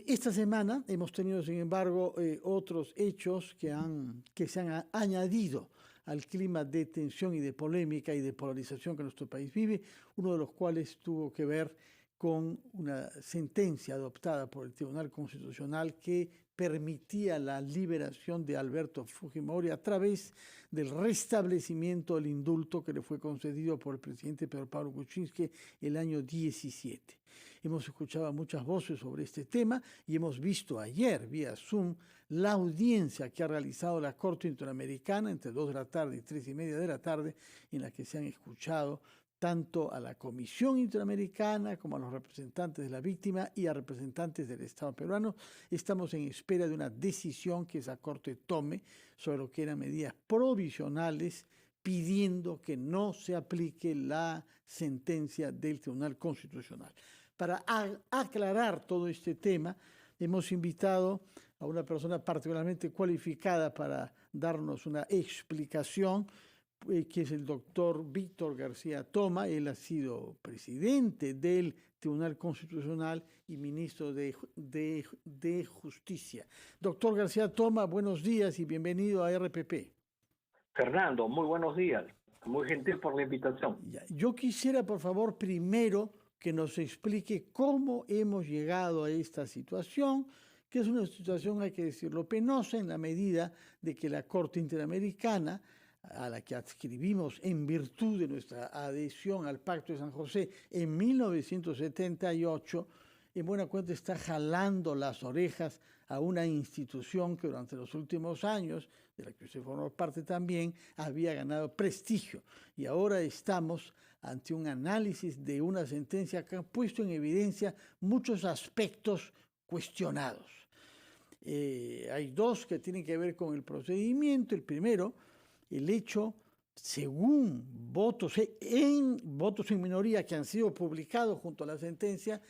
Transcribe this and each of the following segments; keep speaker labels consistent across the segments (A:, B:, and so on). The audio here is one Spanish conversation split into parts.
A: Esta semana hemos tenido, sin embargo, otros hechos que se han añadido al clima de tensión y de polémica y de polarización que nuestro país vive, uno de los cuales tuvo que ver con una sentencia adoptada por el Tribunal Constitucional que permitía la liberación de Alberto Fujimori a través del restablecimiento del indulto que le fue concedido por el presidente Pedro Pablo Kuczynski el año 17. Hemos escuchado muchas voces sobre este tema y hemos visto ayer vía Zoom la audiencia que ha realizado la Corte Interamericana entre 2 de la tarde y 3:30 de la tarde, en la que se han escuchado tanto a la Comisión Interamericana como a los representantes de la víctima y a representantes del Estado peruano. Estamos en espera de una decisión que esa Corte tome sobre lo que eran medidas provisionales, pidiendo que no se aplique la sentencia del Tribunal Constitucional. Para aclarar todo este tema, hemos invitado a una persona particularmente cualificada para darnos una explicación, que es el doctor Víctor García Toma. Él ha sido presidente del Tribunal Constitucional y ministro de Justicia. Doctor García Toma, buenos días y bienvenido a RPP.
B: Fernando, muy buenos días. Muy gentil por la invitación.
A: Yo quisiera, por favor, primero que nos explique cómo hemos llegado a esta situación, que es una situación, hay que decirlo, penosa en la medida de que la Corte Interamericana, a la que adscribimos en virtud de nuestra adhesión al Pacto de San José en 1978, en buena cuenta está jalando las orejas a una institución que durante los últimos años, de la que usted formó parte también, había ganado prestigio. Y ahora estamos ante un análisis de una sentencia que ha puesto en evidencia muchos aspectos cuestionados. Hay dos que tienen que ver con el procedimiento. El primero, el hecho, según votos en minoría que han sido publicados junto a la sentencia,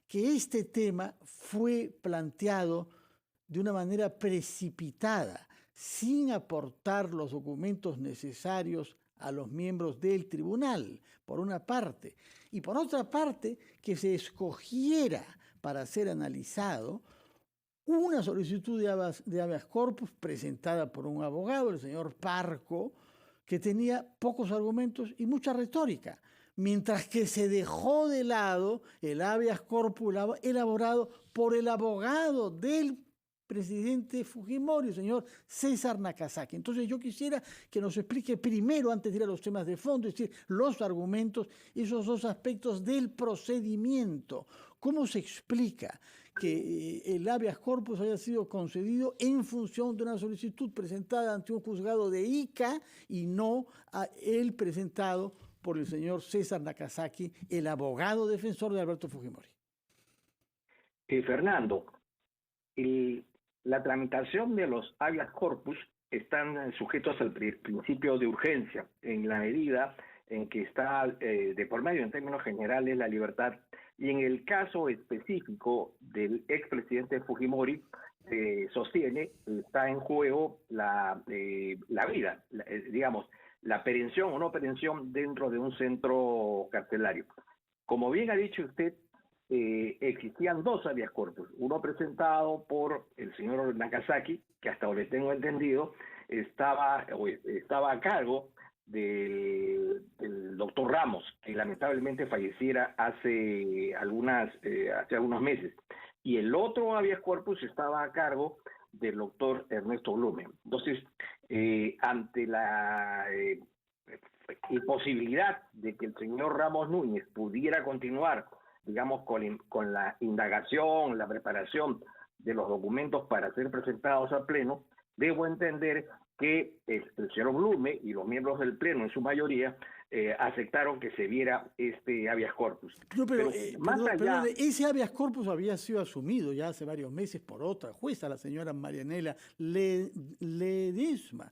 A: que este tema fue planteado de una manera precipitada, sin aportar los documentos necesarios a los miembros del tribunal, por una parte, y por otra parte, que se escogiera para ser analizado una solicitud de habeas corpus presentada por un abogado, el señor Parco, que tenía pocos argumentos y mucha retórica, mientras que se dejó de lado el habeas corpus elaborado por el abogado del presidente Fujimori, el señor César Nakazaki. Entonces yo quisiera que nos explique primero, antes de ir a los temas de fondo, es decir, los argumentos, esos dos aspectos del procedimiento. ¿Cómo se explica que el habeas corpus haya sido concedido en función de una solicitud presentada ante un juzgado de Ica y no a el presentado por el señor César Nakazaki, el abogado defensor de Alberto Fujimori?
B: Fernando, la tramitación de los habeas corpus están sujetos al principio de urgencia, en la medida en que está de por medio, en términos generales, la libertad, y en el caso específico del expresidente Fujimori, sostiene, está en juego la vida, digamos, la aprehensión o no aprehensión dentro de un centro carcelario. Como bien ha dicho usted, existían dos habeas corpus, uno presentado por el señor Nakazaki, que hasta donde tengo entendido estaba a cargo del doctor Ramos, que lamentablemente falleciera hace algunos meses, y el otro habeas corpus estaba a cargo del doctor Ernesto Blume. Entonces, ante la imposibilidad de que el señor Ramos Núñez pudiera continuar, digamos, con la indagación, la preparación de los documentos para ser presentados al Pleno, debo entender que el señor Blume y los miembros del Pleno, en su mayoría, aceptaron que se viera este habeas corpus.
A: No, pero ese habeas corpus había sido asumido ya hace varios meses por otra jueza, la señora Marianela Ledesma.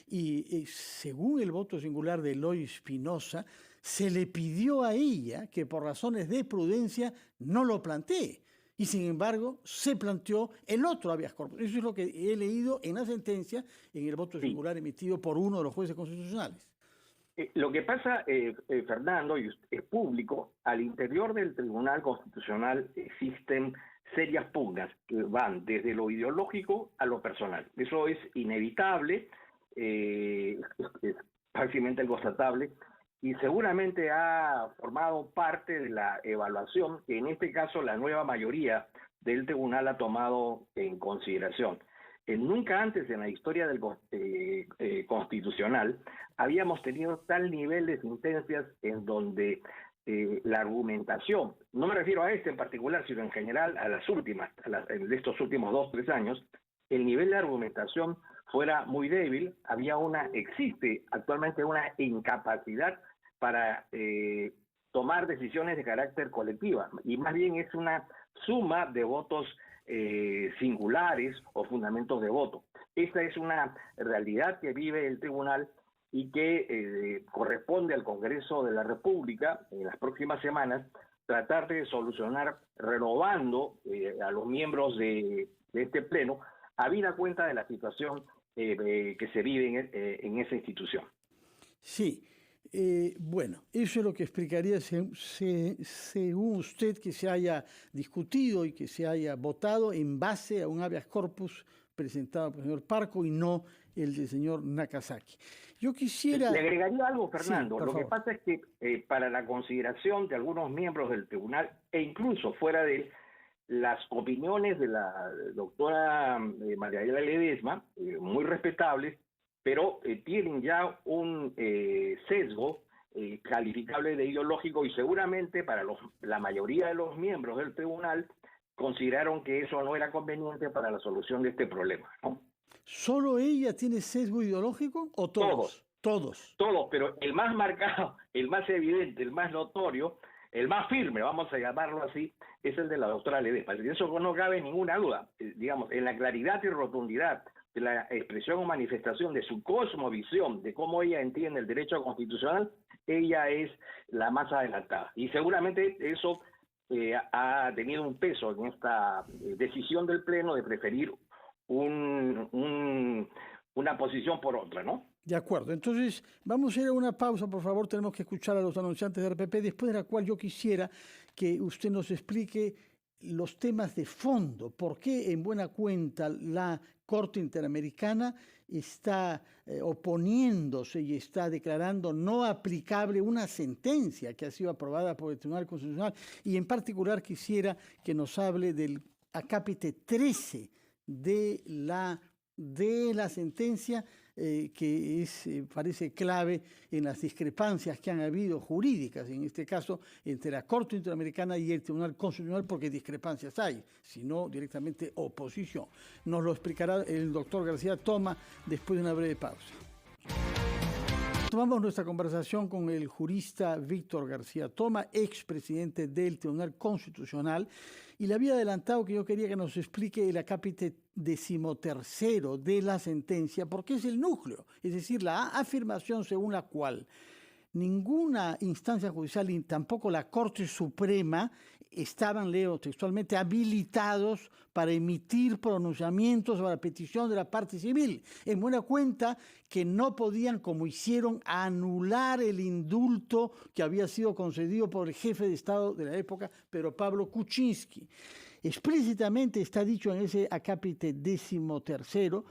A: Y según el voto singular de Eloy Espinosa, se le pidió a ella que por razones de prudencia no lo plantee. Y sin embargo, se planteó el otro habeas corpus. Eso es lo que he leído en la sentencia, en el voto singular emitido por uno de los jueces constitucionales.
B: Lo que pasa, Fernando, y es público, al interior del Tribunal Constitucional existen serias pugnas que van desde lo ideológico a lo personal. Eso es inevitable, es fácilmente constatable, y seguramente ha formado parte de la evaluación que en este caso la nueva mayoría del tribunal ha tomado en consideración. Nunca antes en la historia del constitucional habíamos tenido tal nivel de sentencias en donde la argumentación, no me refiero a este en particular, sino en general a las últimas, de estos últimos 2-3 años, el nivel de argumentación fuera muy débil. Existe actualmente una incapacidad para tomar decisiones de carácter colectiva, y más bien es una suma de votos singulares o fundamentos de voto. Esta es una realidad que vive el tribunal y que corresponde al Congreso de la República en las próximas semanas tratar de solucionar, renovando a los miembros de este pleno, habida cuenta de la situación que se vive en esa institución.
A: Sí. Bueno, eso es lo que explicaría según usted que se haya discutido y que se haya votado en base a un habeas corpus presentado por el señor Parco y no el del señor Nakazaki. Yo quisiera...
B: Le agregaría algo, Fernando.
A: Sí,
B: lo que pasa es que para la consideración de algunos miembros del tribunal e incluso fuera de él, las opiniones de la doctora María Ledesma, muy respetables, pero tienen ya un sesgo calificable de ideológico, y seguramente para la mayoría de los miembros del tribunal consideraron que eso no era conveniente para la solución de este problema, ¿no?
A: ¿Solo ella tiene sesgo ideológico o todos? Todos,
B: pero el más marcado, el más evidente, el más notorio, el más firme, vamos a llamarlo así, es el de la doctora Ledesma. De eso no cabe ninguna duda. Digamos, en la claridad y rotundidad de la expresión o manifestación de su cosmovisión, de cómo ella entiende el derecho constitucional, ella es la más adelantada. Y seguramente eso ha tenido un peso en esta decisión del Pleno de preferir una posición por otra, ¿no?
A: De acuerdo. Entonces, vamos a ir a una pausa, por favor. Tenemos que escuchar a los anunciantes del RPP, después de la cual yo quisiera que usted nos explique los temas de fondo. ¿Por qué, en buena cuenta, la Corte Interamericana está oponiéndose y está declarando no aplicable una sentencia que ha sido aprobada por el Tribunal Constitucional? Y en particular quisiera que nos hable del acápite 13 de la sentencia, que parece clave en las discrepancias que han habido jurídicas, en este caso entre la Corte Interamericana y el Tribunal Constitucional, porque discrepancias hay, sino directamente oposición. Nos lo explicará el doctor García Toma después de una breve pausa. Tomamos nuestra conversación con el jurista Víctor García Toma, expresidente del Tribunal Constitucional, y le había adelantado que yo quería que nos explique el acápite 13º de la sentencia, porque es el núcleo, es decir, la afirmación según la cual ninguna instancia judicial y tampoco la Corte Suprema estaban, leo textualmente, habilitados para emitir pronunciamientos sobre la petición de la parte civil. En buena cuenta que no podían, como hicieron, anular el indulto que había sido concedido por el jefe de Estado de la época, Pedro Pablo Kuczynski. Explícitamente está dicho en ese acápite 13º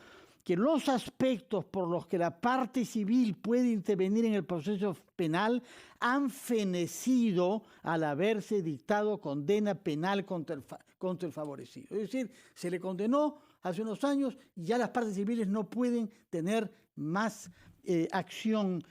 A: que los aspectos por los que la parte civil puede intervenir en el proceso penal han fenecido al haberse dictado condena penal contra el favorecido. Es decir, se le condenó hace unos años y ya las partes civiles no pueden tener más acción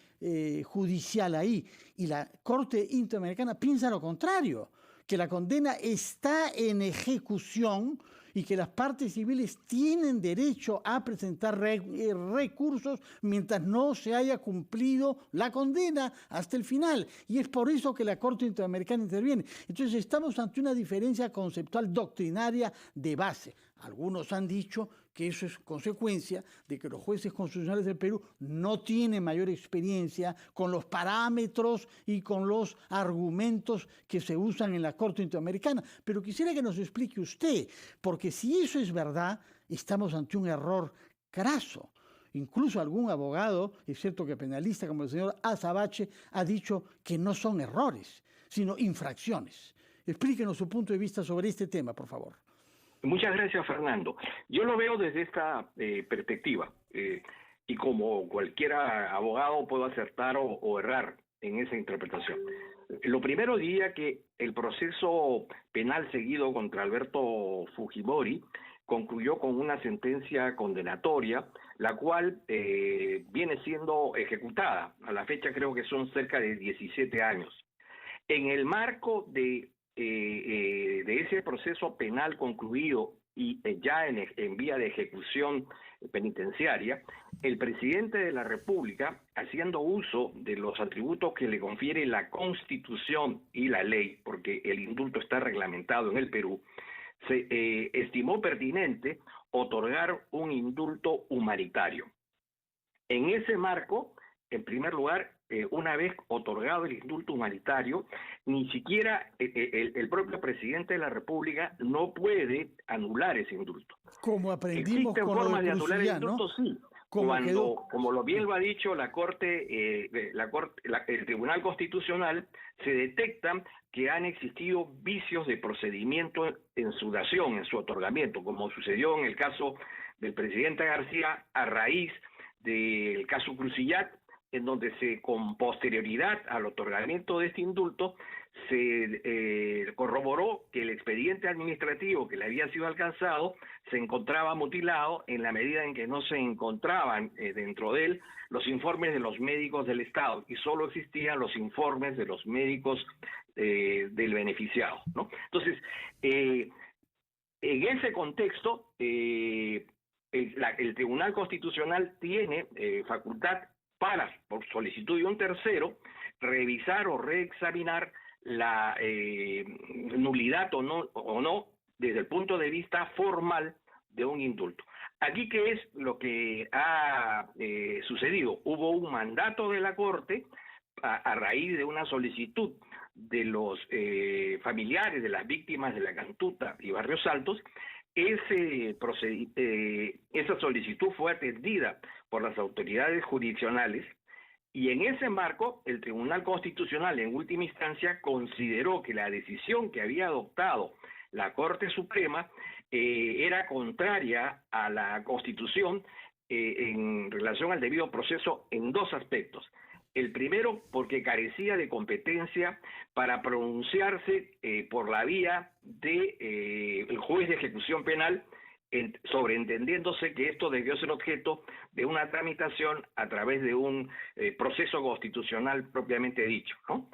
A: judicial ahí. Y la Corte Interamericana piensa lo contrario, que la condena está en ejecución y que las partes civiles tienen derecho a presentar recursos mientras no se haya cumplido la condena hasta el final. Y es por eso que la Corte Interamericana interviene. Entonces estamos ante una diferencia conceptual doctrinaria de base. Algunos han dicho que eso es consecuencia de que los jueces constitucionales del Perú no tienen mayor experiencia con los parámetros y con los argumentos que se usan en la Corte Interamericana. Pero quisiera que nos explique usted, porque si eso es verdad, estamos ante un error craso. Incluso algún abogado, excepto que penalista como el señor Azabache, ha dicho que no son errores, sino infracciones. Explíquenos su punto de vista sobre este tema, por favor.
B: Muchas gracias, Fernando. Yo lo veo desde esta perspectiva, y como cualquier abogado puedo acertar o errar en esa interpretación. Lo primero diría que el proceso penal seguido contra Alberto Fujimori concluyó con una sentencia condenatoria, la cual viene siendo ejecutada. A la fecha creo que son cerca de 17 años. En el marco de ese proceso penal concluido y ya en vía de ejecución penitenciaria, el presidente de la República, haciendo uso de los atributos que le confiere la Constitución y la ley, porque el indulto está reglamentado en el Perú, se estimó pertinente otorgar un indulto humanitario. En ese marco, en primer lugar, una vez otorgado el indulto humanitario, ni siquiera el propio presidente de la República no puede anular ese indulto.
A: Como aprendimos
B: Existen
A: con
B: formas
A: lo
B: de anular el
A: Cruzillá,
B: indulto,
A: ¿no?
B: sí. Como lo bien lo ha dicho la Corte, el Tribunal Constitucional, se detectan que han existido vicios de procedimiento en su dación, en su otorgamiento, como sucedió en el caso del presidente García a raíz del caso Cruzillat, en donde con posterioridad al otorgamiento de este indulto se corroboró que el expediente administrativo que le había sido alcanzado se encontraba mutilado en la medida en que no se encontraban dentro de él los informes de los médicos del Estado y solo existían los informes de los médicos del beneficiado, ¿no? Entonces, en ese contexto, el Tribunal Constitucional tiene facultad para, por solicitud de un tercero, revisar o reexaminar la nulidad o no desde el punto de vista formal de un indulto. Aquí, ¿qué es lo que ha sucedido? Hubo un mandato de la Corte a raíz de una solicitud de los familiares de las víctimas de la Cantuta y Barrios Altos. Esa solicitud fue atendida por las autoridades jurisdiccionales y en ese marco el Tribunal Constitucional en última instancia consideró que la decisión que había adoptado la Corte Suprema era contraria a la Constitución en relación al debido proceso en dos aspectos. El primero, porque carecía de competencia para pronunciarse por la vía del juez de ejecución penal, sobreentendiéndose que esto debió ser objeto de una tramitación a través de un proceso constitucional propiamente dicho, ¿no?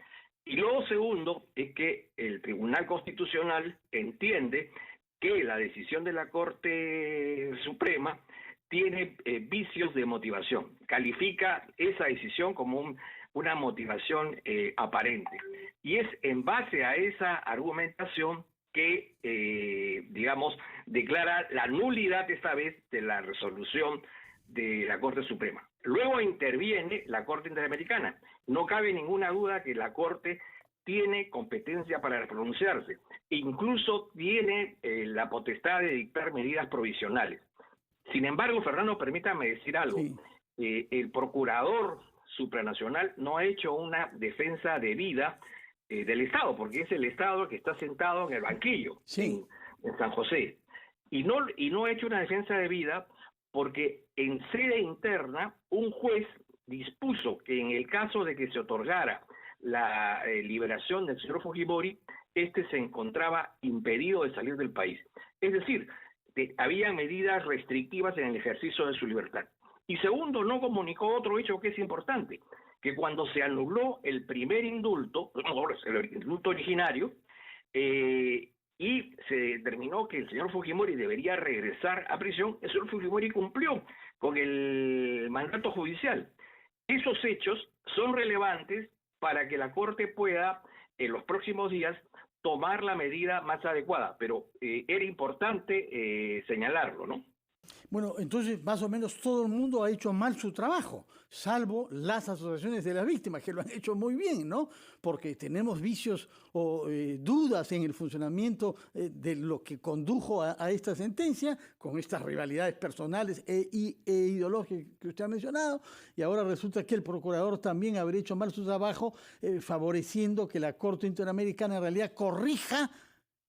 B: Y lo segundo es que el Tribunal Constitucional entiende que la decisión de la Corte Suprema tiene vicios de motivación. Califica esa decisión como una motivación aparente. Y es en base a esa argumentación que, digamos, declara la nulidad esta vez de la resolución de la Corte Suprema. Luego interviene la Corte Interamericana. No cabe ninguna duda que la Corte tiene competencia para pronunciarse. Incluso tiene la potestad de dictar medidas provisionales. Sin embargo, Fernando, permítame decir algo.
A: Sí.
B: El procurador supranacional no ha hecho una defensa debida del Estado, porque es el Estado que está sentado en el banquillo,
A: Sí.
B: en San José. Y no ha hecho una defensa debida porque en sede interna un juez dispuso que en el caso de que se otorgara la liberación del señor Fujimori, este se encontraba impedido de salir del país. Es decir, había medidas restrictivas en el ejercicio de su libertad. Y segundo, no comunicó otro hecho que es importante, que cuando se anuló el primer indulto, el indulto originario, y se determinó que el señor Fujimori debería regresar a prisión, el señor Fujimori cumplió con el mandato judicial. Esos hechos son relevantes para que la Corte pueda, en los próximos días, tomar la medida más adecuada, pero era importante señalarlo, ¿no?
A: Bueno, entonces más o menos todo el mundo ha hecho mal su trabajo, salvo las asociaciones de las víctimas, que lo han hecho muy bien, ¿no? Porque tenemos vicios o dudas en el funcionamiento de lo que condujo a esta sentencia, con estas rivalidades personales e ideológicas que usted ha mencionado, y ahora resulta que el procurador también habría hecho mal su trabajo, favoreciendo que la Corte Interamericana en realidad corrija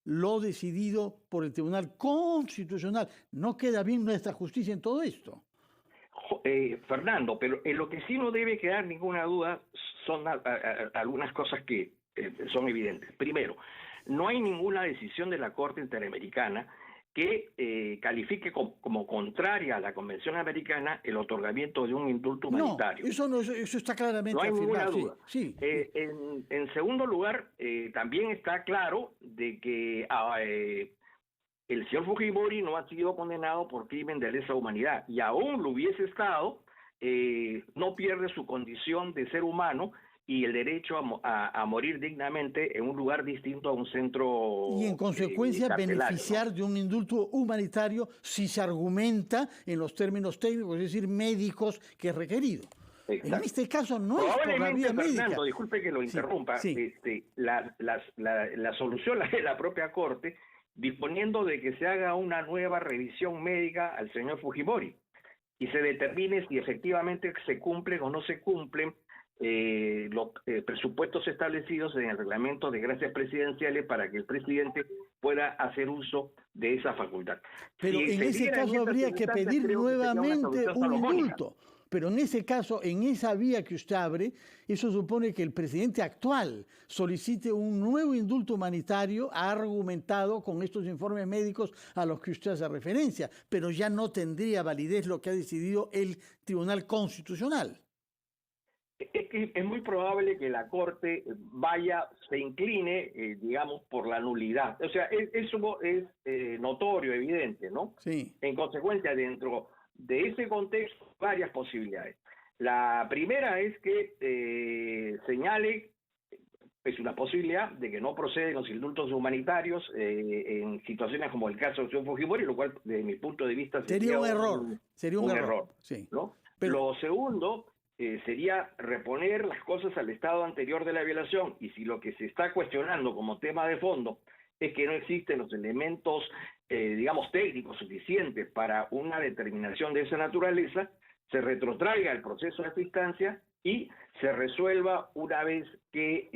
A: lo decidido por el Tribunal Constitucional. ¿No queda bien nuestra justicia en todo esto?
B: Fernando, pero en lo que sí no debe quedar ninguna duda son algunas cosas que son evidentes. Primero, no hay ninguna decisión de la Corte Interamericana que califique como contraria a la Convención Americana el otorgamiento de un indulto humanitario.
A: No, eso está claramente
B: no hay
A: afirmado.
B: Ninguna duda.
A: Sí.
B: En segundo lugar, también está claro de que el señor Fujimori no ha sido condenado por crimen de lesa humanidad, y aún lo hubiese estado, no pierde su condición de ser humano y el derecho a morir dignamente en un lugar distinto a un centro
A: y en consecuencia beneficiar,
B: ¿no?,
A: de un indulto humanitario si se argumenta en los términos técnicos, es decir, médicos, que es requerido. Exacto. En este caso no es por la vía médica.
B: Fernando, disculpe que lo interrumpa,
A: sí.
B: La solución la de la propia Corte, disponiendo de que se haga una nueva revisión médica al señor Fujimori y se determine si efectivamente se cumplen o no se cumplen los presupuestos establecidos en el reglamento de gracias presidenciales para que el presidente pueda hacer uso de esa facultad.
A: Pero en ese caso habría que pedir nuevamente un indulto. Pero en ese caso, en esa vía que usted abre, eso supone que el presidente actual solicite un nuevo indulto humanitario, ha argumentado con estos informes médicos a los que usted hace referencia, pero ya no tendría validez lo que ha decidido el Tribunal Constitucional.
B: Es que es muy probable que la Corte se incline, digamos, por la nulidad. O sea, eso es notorio, evidente, ¿no?
A: Sí.
B: En consecuencia, dentro de ese contexto, varias posibilidades. La primera es que señale, es una posibilidad, de que no proceden los indultos humanitarios en situaciones como el caso de señor Fujimori, lo cual, desde mi punto de vista,
A: sería un error. Sería un error. Sí.
B: ¿No? Pero lo segundo sería reponer las cosas al estado anterior de la violación, y si lo que se está cuestionando como tema de fondo es que no existen los elementos, digamos, técnicos suficientes para una determinación de esa naturaleza, se retrotraiga el proceso a esta instancia y se resuelva una vez que,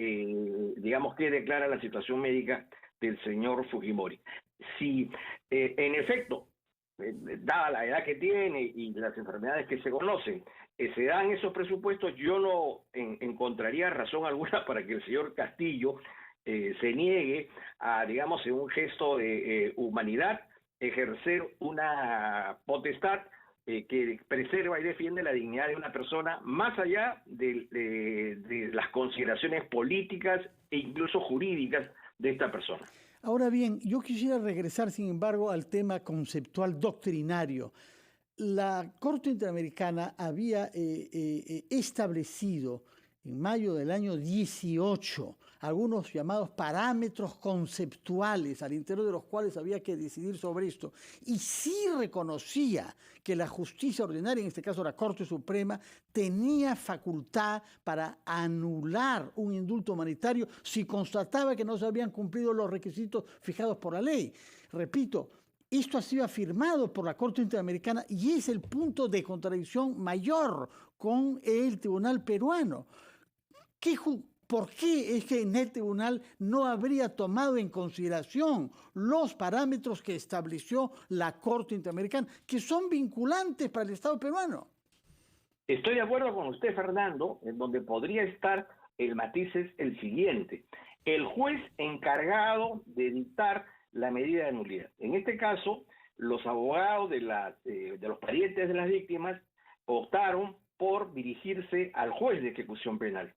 B: digamos, quede clara la situación médica del señor Fujimori. Si, en efecto, dada la edad que tiene y las enfermedades que se conocen, se dan esos presupuestos, yo no encontraría razón alguna para que el señor Castillo se niegue a, digamos, en un gesto de humanidad, ejercer una potestad que preserva y defiende la dignidad de una persona, más allá de las consideraciones políticas e incluso jurídicas de esta persona.
A: Ahora bien, yo quisiera regresar, sin embargo, al tema conceptual doctrinario. La Corte Interamericana había establecido en mayo del año 18 algunos llamados parámetros conceptuales al interior de los cuales había que decidir sobre esto, y sí reconocía que la justicia ordinaria, en este caso la Corte Suprema, tenía facultad para anular un indulto humanitario si constataba que no se habían cumplido los requisitos fijados por la ley. Repito, esto ha sido afirmado por la Corte Interamericana y es el punto de contradicción mayor con el tribunal peruano. ¿Por qué es que en el tribunal no habría tomado en consideración los parámetros que estableció la Corte Interamericana, que son vinculantes para el Estado peruano?
B: Estoy de acuerdo con usted, Fernando, en donde podría estar el matiz es el siguiente. El juez encargado de dictar la medida de nulidad. En este caso, los abogados de los parientes de las víctimas optaron por dirigirse al juez de ejecución penal.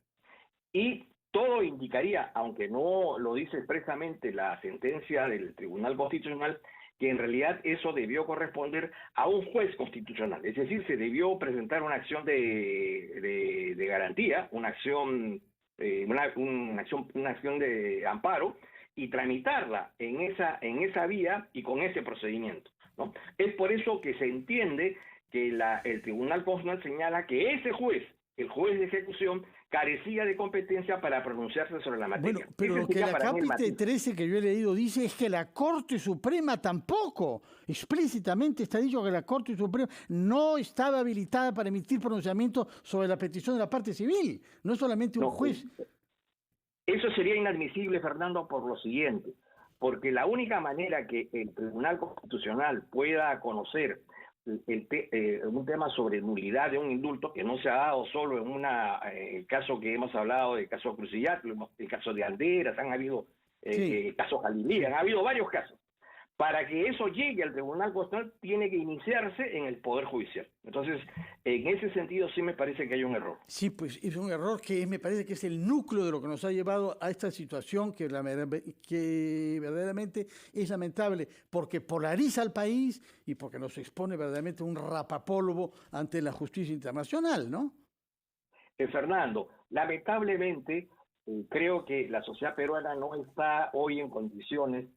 B: Y todo indicaría, aunque no lo dice expresamente la sentencia del Tribunal Constitucional, que en realidad eso debió corresponder a un juez constitucional. Es decir, se debió presentar una acción de garantía, una acción de amparo, y tramitarla en esa vía y con ese procedimiento, ¿no? Es por eso que se entiende que el Tribunal Constitucional señala que ese juez, el juez de ejecución, carecía de competencia para pronunciarse sobre la materia.
A: Bueno, pero lo que la Capite 13 que yo he leído dice es que la Corte Suprema tampoco, explícitamente está dicho que la Corte Suprema no estaba habilitada para emitir pronunciamiento sobre la petición de la parte civil, no es solamente un juez.
B: Eso sería inadmisible, Fernando, por lo siguiente, porque la única manera que el Tribunal Constitucional pueda conocer un tema sobre nulidad de un indulto, que no se ha dado solo en el caso que hemos hablado, el caso Crucillac, el caso de Alderas, han habido casos Galilea, han habido varios casos. Para que eso llegue al Tribunal Constitucional tiene que iniciarse en el Poder Judicial. Entonces, en ese sentido sí me parece que hay un error.
A: Sí, pues es un error que me parece que es el núcleo de lo que nos ha llevado a esta situación que verdaderamente es lamentable, porque polariza al país y porque nos expone verdaderamente un rapapolvo ante la justicia internacional, ¿no?
B: Fernando, lamentablemente creo que la sociedad peruana no está hoy en condiciones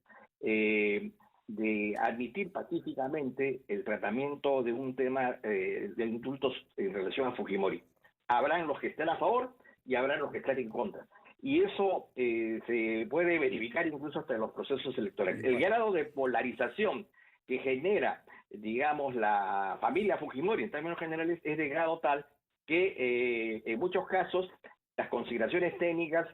B: de admitir pacíficamente el tratamiento de un tema de indultos en relación a Fujimori. Habrán los que estén a favor y habrán los que estén en contra. Y eso se puede verificar incluso hasta en los procesos electorales. El grado de polarización que genera, digamos, la familia Fujimori en términos generales es de grado tal que en muchos casos las consideraciones técnicas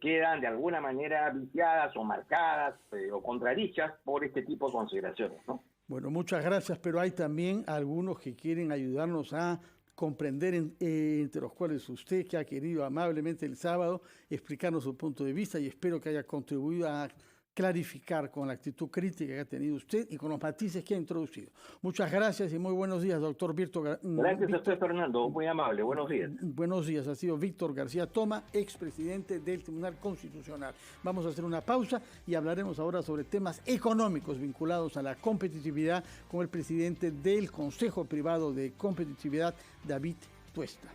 B: quedan de alguna manera viciadas o marcadas o contradichas por este tipo de consideraciones, ¿no?
A: Bueno, muchas gracias, pero hay también algunos que quieren ayudarnos a comprender, entre los cuales usted, que ha querido amablemente el sábado explicarnos su punto de vista, y espero que haya contribuido a clarificar con la actitud crítica que ha tenido usted y con los matices que ha introducido. Muchas gracias y muy buenos días, doctor Víctor.
B: Gracias a usted, Fernando. Muy amable. Buenos días.
A: Buenos días. Ha sido Víctor García Toma, expresidente del Tribunal Constitucional. Vamos a hacer una pausa y hablaremos ahora sobre temas económicos vinculados a la competitividad con el presidente del Consejo Privado de Competitividad, David Tuesta.